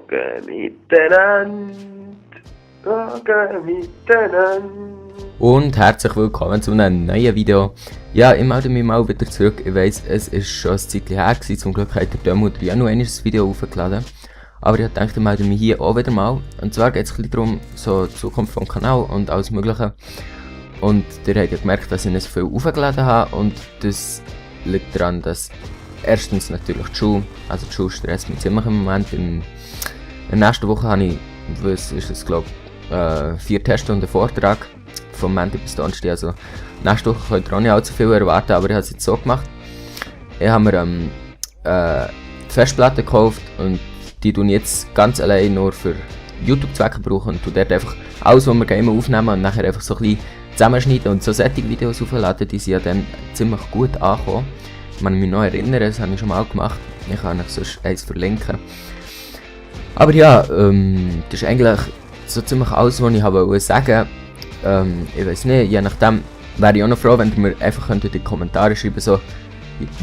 Morgen miteinander. Morgen miteinander. Und herzlich willkommen zu einem neuen Video. Ja, ich melde mich mal wieder zurück. Ich weiss, es ist schon ein Zeitchen her gewesen. Zum Glück hat der Demo ja noch ein Video aufgeladen. Aber ich dachte, ich melde mich hier auch wieder mal. Und zwar geht es ein bisschen darum, so die Zukunft vom Kanal und alles Mögliche. Und ihr habt ja gemerkt, dass ich nicht so viel aufgeladen habe. Und das liegt daran, dass erstens natürlich die Schule, also die Schule stresst mich ziemlich im Moment. In der nächsten Woche habe ich, was ist es, glaube ich, 4 Tests und einen Vortrag. Vom Montag bis Donnerstag. Also nächste Woche könnt ihr auch nicht allzu viel erwarten, aber ich habe es jetzt so gemacht. Ich habe mir die Festplatte gekauft und die tun jetzt ganz allein nur für YouTube-Zwecke brauchen und dort einfach alles, was wir immer aufnehmen und nachher einfach so ein bisschen zusammenschneiden und so solche Videos aufladen, die sind ja dann ziemlich gut angekommen. Ich kann mich noch erinnern, das habe ich schon mal gemacht. Ich kann euch sonst eins verlinken. Aber ja, das ist eigentlich so ziemlich alles, was ich wollte sagen. Ich weiß nicht, je nachdem wäre ich auch noch froh, wenn ihr mir einfach in die Kommentare schreiben so,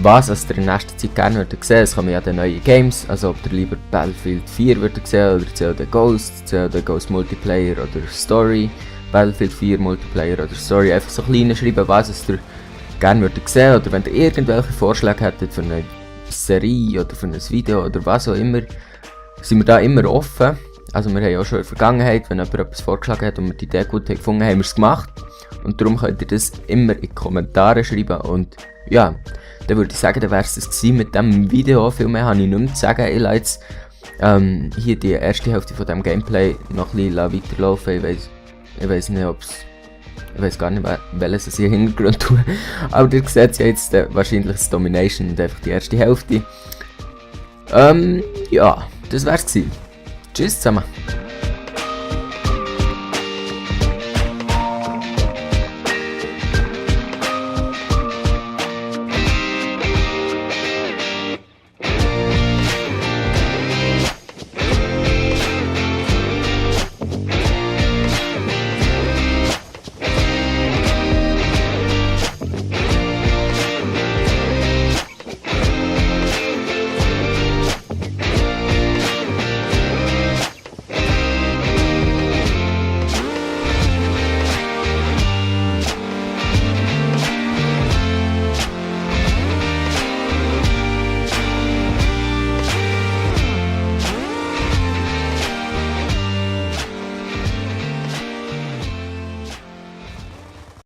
was ihr in nächster Zeit gerne würdet sehen. Es kommen ja dann neue Games, also ob ihr lieber Battlefield 4 würdet sehen oder COD Ghost Multiplayer oder Story, Battlefield 4 Multiplayer oder Story, einfach so klein schreiben, was ihr gerne würdet sehen oder wenn ihr irgendwelche Vorschläge hättet für eine Serie oder für ein Video oder was auch immer, sind wir da immer offen. Also wir haben ja auch schon in der Vergangenheit, wenn jemand etwas vorgeschlagen hat und wir die Idee gut gefunden haben, haben wir es gemacht. Und darum könnt ihr das immer in die Kommentare schreiben. Und ja, dann würde ich sagen, dann wäre es das mit diesem Video. Viel mehr habe ich nicht mehr zu sagen. Ich lasse jetzt hier die erste Hälfte von diesem Gameplay noch ein bisschen weiterlaufen. Ich weiss nicht, ob es... Ich weiss gar nicht, welches ich im Hintergrund tue. Aber ihr seht ja jetzt wahrscheinlich das Domination und einfach die erste Hälfte. Ja, das wär's gewesen. Tschüss zusammen.